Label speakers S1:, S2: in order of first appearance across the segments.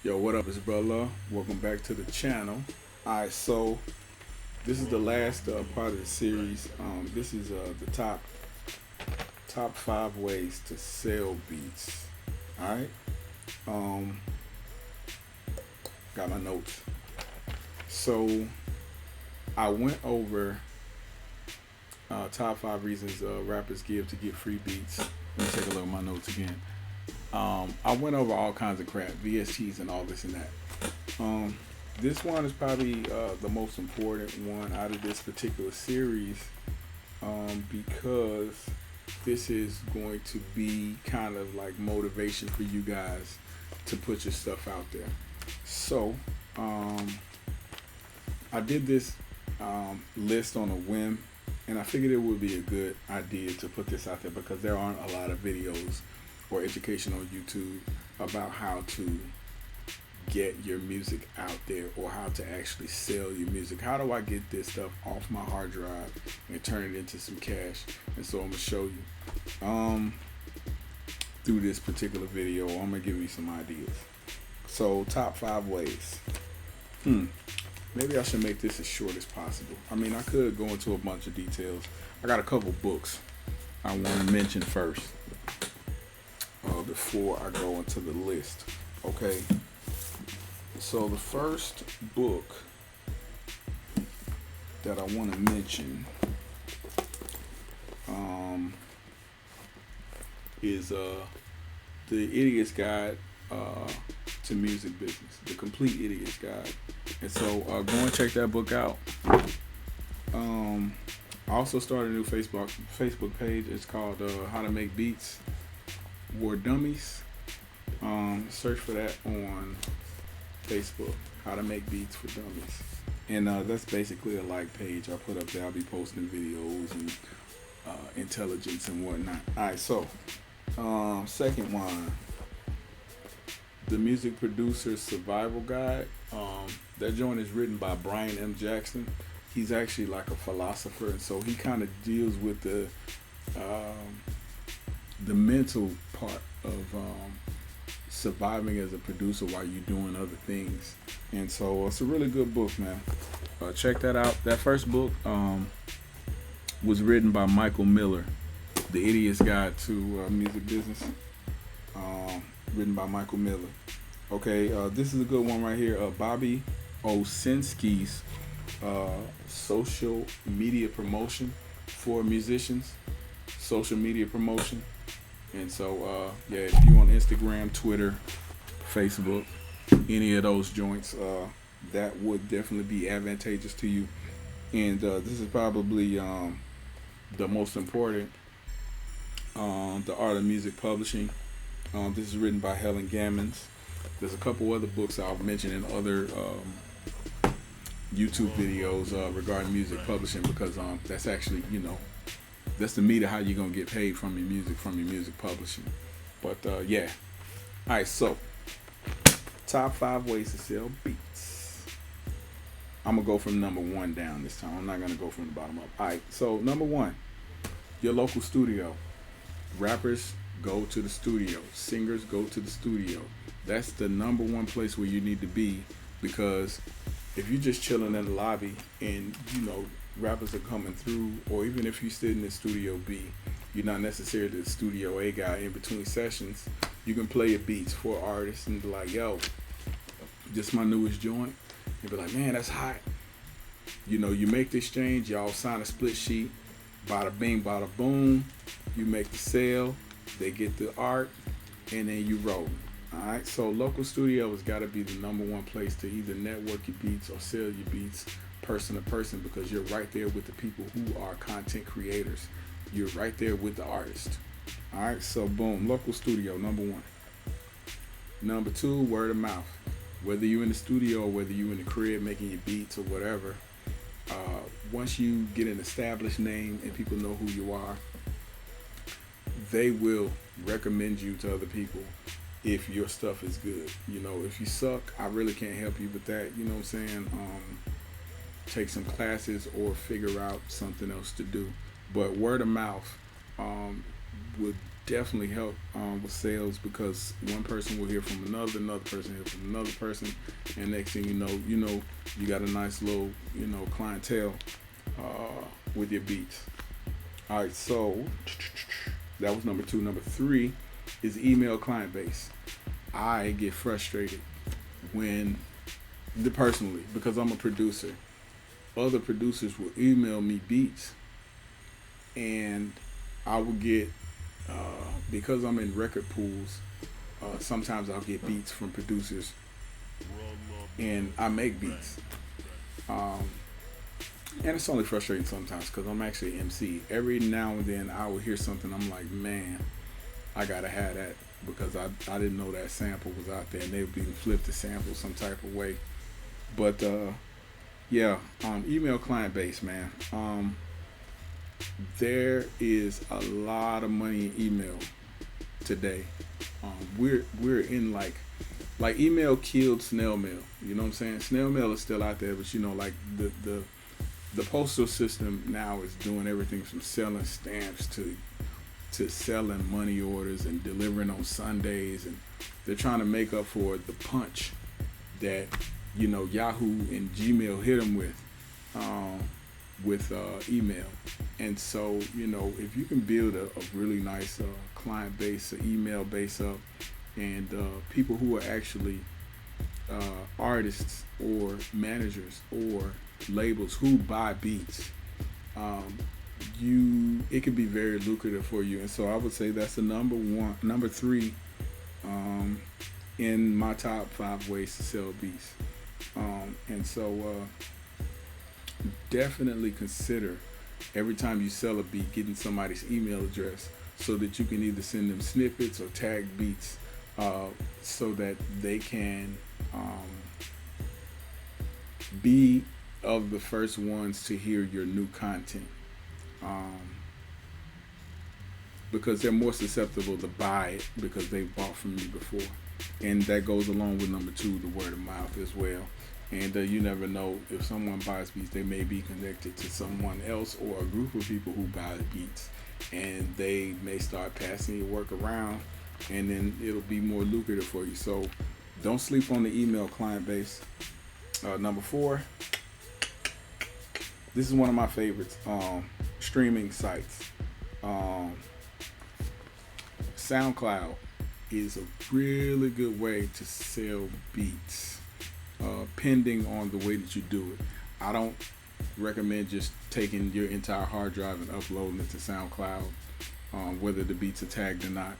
S1: Yo, what up? It's brother. Welcome back to the channel. Alright, so this is the last part of the series. This is the top 5 ways to sell beats. Alright. Got my notes. So I went over top 5 reasons rappers give to get free beats. Let me take a look at my notes again. I went over all kinds of crap, VSTs and all this and that. This one is probably the most important one out of this particular series because this is going to be kind of like motivation for you guys to put your stuff out there. So I did this list on a whim, and I figured it would be a good idea to put this out there because there aren't a lot of videos or education on YouTube about how to get your music out there or how to actually sell your music. How do I get this stuff off my hard drive and turn it into some cash? And so I'm gonna show you through this particular video. I'm gonna give you some ideas. So top 5 ways. Maybe I should make this as short as possible. I mean, I could go into a bunch of details. I got a couple books I want to mention first before I go into the list. Okay, so the first book that I want to mention is The Idiot's Guide to Music Business, The Complete Idiot's Guide. And so go and check that book out. I also started a new Facebook page. It's called How to Make Beats for Dummies. Search for that on Facebook, How to Make Beats for Dummies. And that's basically a like page I put up there. I'll be posting videos and intelligence and whatnot. Alright, so second one, The Music Producer's Survival Guide. That joint is written by Brian M. Jackson. He's actually like a philosopher, and so he kind of deals with the mental part of surviving as a producer while you're doing other things. And so it's a really good book, man. Check that out. That first book was written by Michael Miller, The Idiot's Guide to Music Business. Written by Michael Miller. Okay, this is a good one right here. Bobby Owsinski's social media promotion for musicians. Social media promotion. And so, yeah, if you on Instagram, Twitter, Facebook, any of those joints, that would definitely be advantageous to you. And this is probably the most important. The Art of Music Publishing. This is written by Helen Gammons. There's a couple other books I'll mention in other YouTube videos regarding music publishing because that's actually, that's the meat of how you're going to get paid from your music publishing. But yeah. Alright, so top 5 ways to sell beats. I'm going to go from number 1 down this time. I'm not going to go from the bottom up. Alright, so number 1, your local studio. Rappers go to the studio. Singers go to the studio. That's the number 1 place where you need to be, because if you're just chilling in the lobby and rappers are coming through, or even if you sit in the studio B, you're not necessarily the studio A guy in between sessions, you can play your beats for artists and be like, yo, this is my newest joint. You'll be like, man, that's hot. You make the exchange, y'all sign a split sheet, bada bing, bada boom, you make the sale, they get the art, and then you roll. Alright, so local studio has got to be the number 1 place to either network your beats or sell your beats person to person, because you're right there with the people who are content creators. You're right there with the artist. Alright, so boom, local studio, number 1. Number 2, word of mouth. Whether you're in the studio or whether you're in the crib making your beats or whatever, once you get an established name and people know who you are, they will recommend you to other people if your stuff is good. If you suck, I really can't help you with that. You know what I'm saying? Take some classes or figure out something else to do. But word of mouth would definitely help with sales, because one person will hear from another person hear from another person, and next thing you got a nice little clientele with your beats. All right, so that was number 2. Number 3 is email client base. I get frustrated when, personally, because I'm a producer, other producers will email me beats, and I will get, because I'm in record pools, sometimes I'll get beats from producers, and I make beats. And it's only frustrating sometimes because I'm actually MC. Every now and then I will hear something, I'm like, man, I gotta have that, because I didn't know that sample was out there, and they would be flipped the sample some type of way. But email client base, man. There is a lot of money in email today. We're in like email killed snail mail. You know what I'm saying? Snail mail is still out there, but like the postal system now is doing everything from selling stamps to selling money orders and delivering on Sundays, and they're trying to make up for the punch that Yahoo and Gmail hit them with email. And so if you can build a really nice client base, an email base up, and people who are actually artists or managers or labels who buy beats, it can be very lucrative for you. And so I would say that's the number 3 in my top 5 ways to sell beats. And so definitely consider, every time you sell a beat, getting somebody's email address so that you can either send them snippets or tag beats, so that they can be of the first ones to hear your new content, because they're more susceptible to buy it because they bought from you before. And that goes along with number 2, the word of mouth as well. And you never know, if someone buys beats, they may be connected to someone else or a group of people who buy the beats, and they may start passing your work around, and then it'll be more lucrative for you. So don't sleep on the email client base. Number 4, this is one of my favorites, streaming sites. SoundCloud is a really good way to sell beats, pending on the way that you do it. I don't recommend just taking your entire hard drive and uploading it to SoundCloud, whether the beats are tagged or not.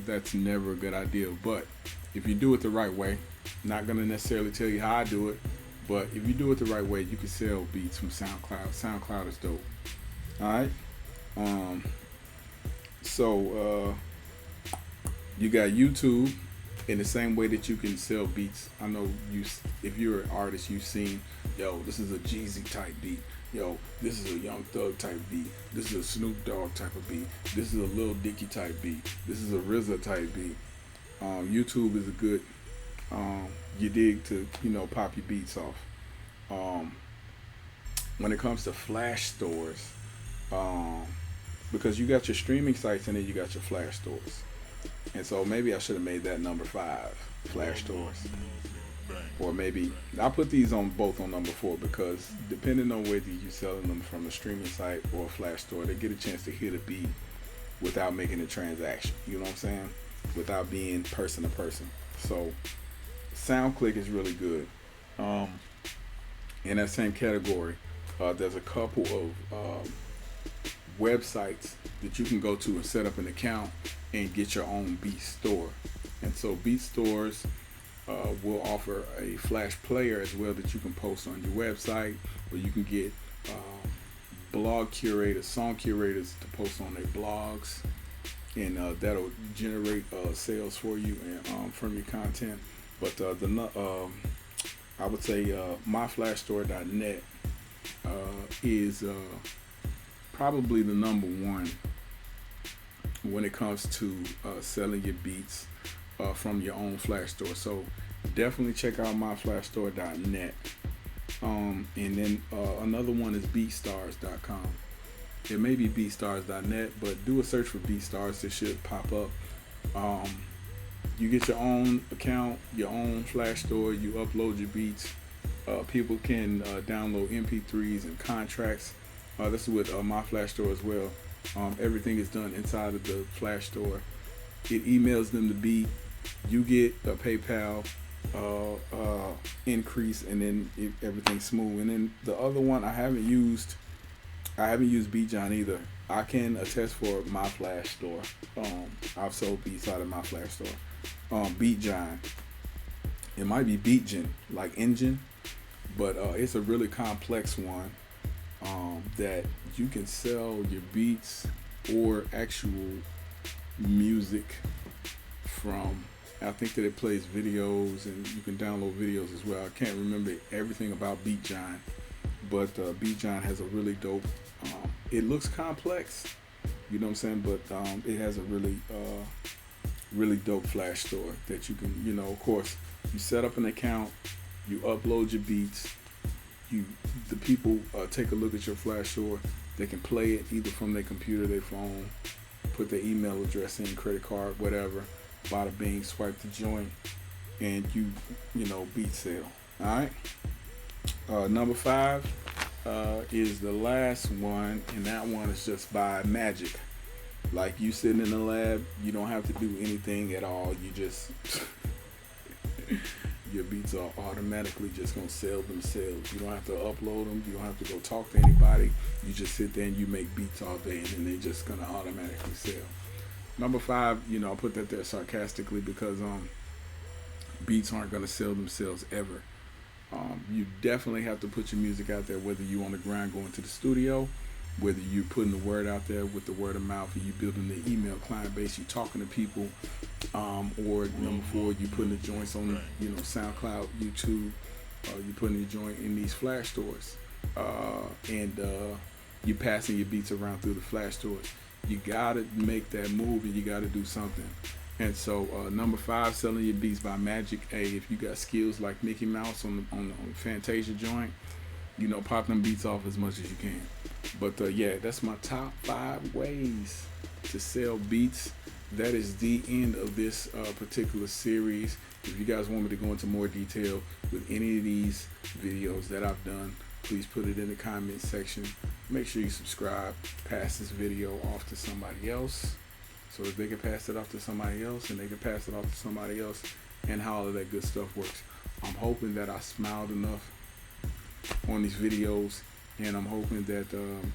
S1: That's never a good idea. But if you do it the right way, not going to necessarily tell you how I do it, but if you do it the right way, you can sell beats from SoundCloud. SoundCloud is dope. All right. So you got YouTube, in the same way that you can sell beats. I know if you're an artist, you've seen, this is a Jeezy type beat. This is a Young Thug type beat. This is a Snoop Dogg type of beat. This is a Lil Dicky type beat. This is a RZA type beat. YouTube is a good, you dig, to pop your beats off. When it comes to flash stores, because you got your streaming sites and then you got your flash stores. And so maybe I should have made that number 5, flash stores. Or maybe I'll put these on both on number 4, because depending on whether you're selling them from a streaming site or a flash store, they get a chance to hit a beat without making a transaction. You know what I'm saying? Without being person to person. So SoundClick is really good. In that same category, there's a couple of websites that you can go to and set up an account and get your own beat store. And so beat stores will offer a flash player as well that you can post on your website, or you can get blog curators, song curators to post on their blogs, and that'll generate sales for you and from your content. But I would say myflashstore.net is probably the number 1 when it comes to selling your beats from your own flash store. So definitely check out myflashstore.net. And then another one is beatstars.com. It may be beatstars.net, but do a search for BeatStars. It should pop up. You get your own account, your own Flash store. You upload your beats. People can download MP3s and contracts. This is with my Flash store as well. Everything is done inside of the Flash store. It emails them the beat. You get a PayPal increase, and then everything's smooth. And then the other one I haven't used BEATGINE either. I can attest for my Flash store. I've sold beats out of my Flash store. BEATGINE. It might be BEATGINE, like engine, but it's a really complex one that you can sell your beats or actual music from. I think that it plays videos, and you can download videos as well. I can't remember everything about BEATGINE, but BEATGINE has a really dope, it looks complex, you know what I'm saying, but it has a really dope Flash store that you can, you know, of course, you set up an account, you upload your beats, the people take a look at your Flash store. They can play it either from their computer, their phone, put their email address in, credit card, whatever, bada bing, swipe the joint, and you know, beat sale. All right. Number 5 is the last one, and that one is just by magic. Like, you sitting in the lab, you don't have to do anything at all. You just your beats are automatically just gonna sell themselves. You don't have to upload them. You don't have to go talk to anybody. You just sit there and you make beats all day, and then they're just gonna automatically sell. Number 5, you know, I put that there sarcastically because beats aren't gonna sell themselves ever. You definitely have to put your music out there, whether you on the grind going to the studio, whether you're putting the word out there with the word of mouth, or you building the email client base, you talking to people, or number 4, you putting the joints on, you know, SoundCloud, YouTube, you putting your joint in these Flash stores, and you passing your beats around through the Flash stores. You gotta make that move, and you gotta do something. And so number 5, selling your beats by magic. Hey, if you got skills like Mickey Mouse on the Fantasia joint, you know, pop them beats off as much as you can. But yeah, that's my top 5 ways to sell beats. That is the end of this particular series. If you guys want me to go into more detail with any of these videos that I've done, please put it in the comment section. Make sure you subscribe, pass this video off to somebody else, so that they can pass it off to somebody else, and they can pass it off to somebody else, and how all of that good stuff works. I'm hoping that I smiled enough on these videos, and I'm hoping that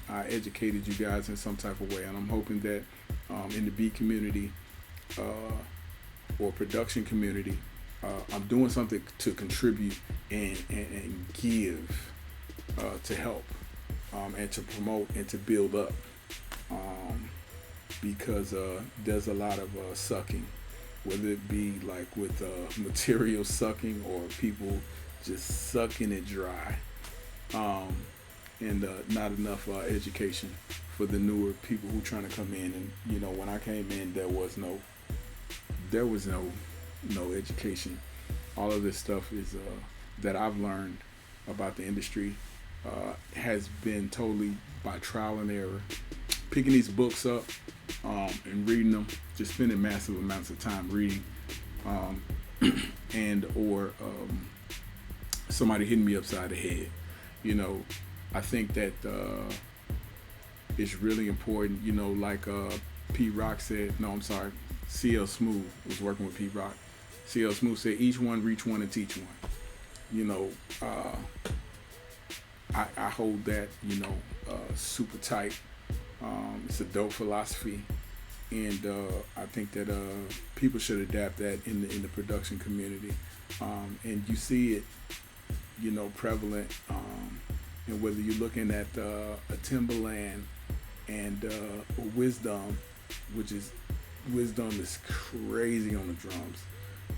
S1: I educated you guys in some type of way, and I'm hoping that in the beat community or production community, I'm doing something to contribute and give to help and to promote and to build up, because there's a lot of sucking, whether it be like with material sucking or people just sucking it dry, and not enough education for the newer people who trying to come in. And you know, when I came in, there was no education. All of this stuff is that I've learned about the industry has been totally by trial and error, picking these books up and reading them, just spending massive amounts of time reading, and or somebody hitting me upside the head. You know, I think that it's really important, you know, like P Rock said, no, I'm sorry, CL Smooth was working with P Rock. CL Smooth said, each one reach one and teach one. You know, I hold that, you know, super tight. It's a dope philosophy, and I think that people should adapt that in the production community, and you see it, you know, prevalent. And whether you're looking at a Timberland and Wisdom, which is Wisdom is crazy on the drums,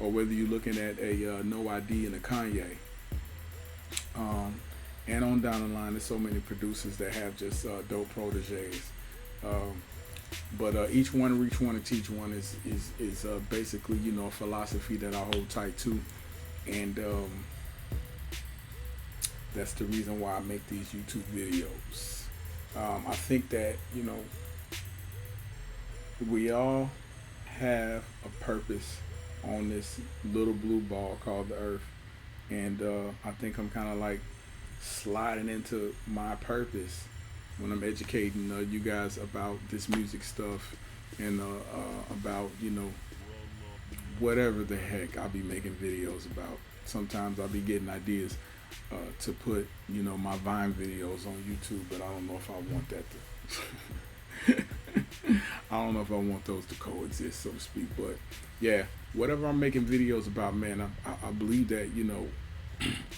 S1: or whether you're looking at a No ID and a Kanye, and on down the line, there's so many producers that have just dope proteges. But each one reach one and teach one is basically, you know, a philosophy that I hold tight to, and that's the reason why I make these YouTube videos. I think that, you know, we all have a purpose on this little blue ball called the earth. And I think I'm kind of like sliding into my purpose when I'm educating you guys about this music stuff and about, you know, whatever the heck I'll be making videos about. Sometimes I'll be getting ideas to put, you know, my Vine videos on YouTube, but I don't know if I want that to I don't know if I want those to coexist, so to speak. But yeah, whatever I'm making videos about, man, I believe that, you know,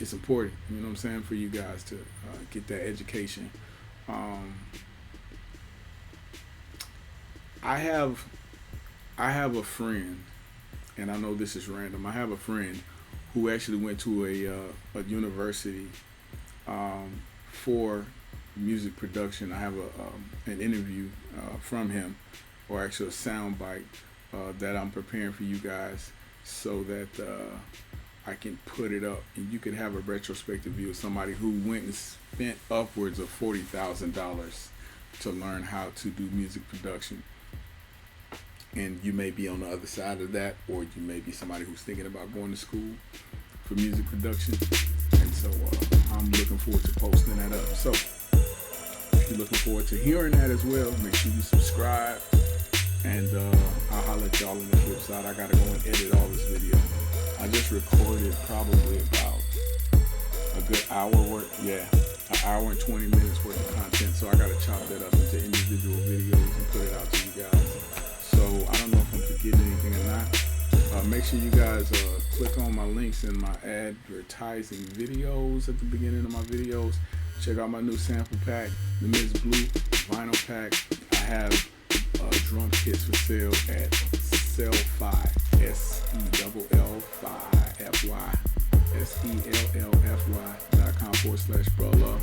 S1: it's important, you know what I'm saying, for you guys to get that education. I have a friend, and I know this is random. I have a friend who actually went to a university for music production. I have an interview from him, or actually a sound bite that I'm preparing for you guys, so that I can put it up and you can have a retrospective view of somebody who went and spent upwards of $40,000 to learn how to do music production. And you may be on the other side of that, or you may be somebody who's thinking about going to school for music production. And so I'm looking forward to posting that up. So if you're looking forward to hearing that as well, make sure you subscribe. And I'll holler at y'all on the flip side. I gotta go and edit all this video. I just recorded probably about a good hour worth, an hour and 20 minutes worth of content. So I gotta chop that up into individual videos and put it out to you guys. So I don't know if I'm forgetting anything or not. Make sure you guys click on my links in my advertising videos at the beginning of my videos. Check out my new sample pack, the Ms. Blue vinyl pack. I have drum kits for sale at Sell5, SELLFY.com/brother.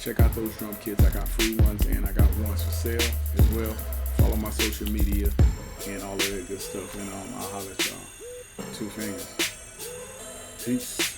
S1: Check out those drum kits. I got free ones and I got ones for sale as well. Follow my social media and all of that good stuff, and I'll holler at y'all. 2 fingers. Peace.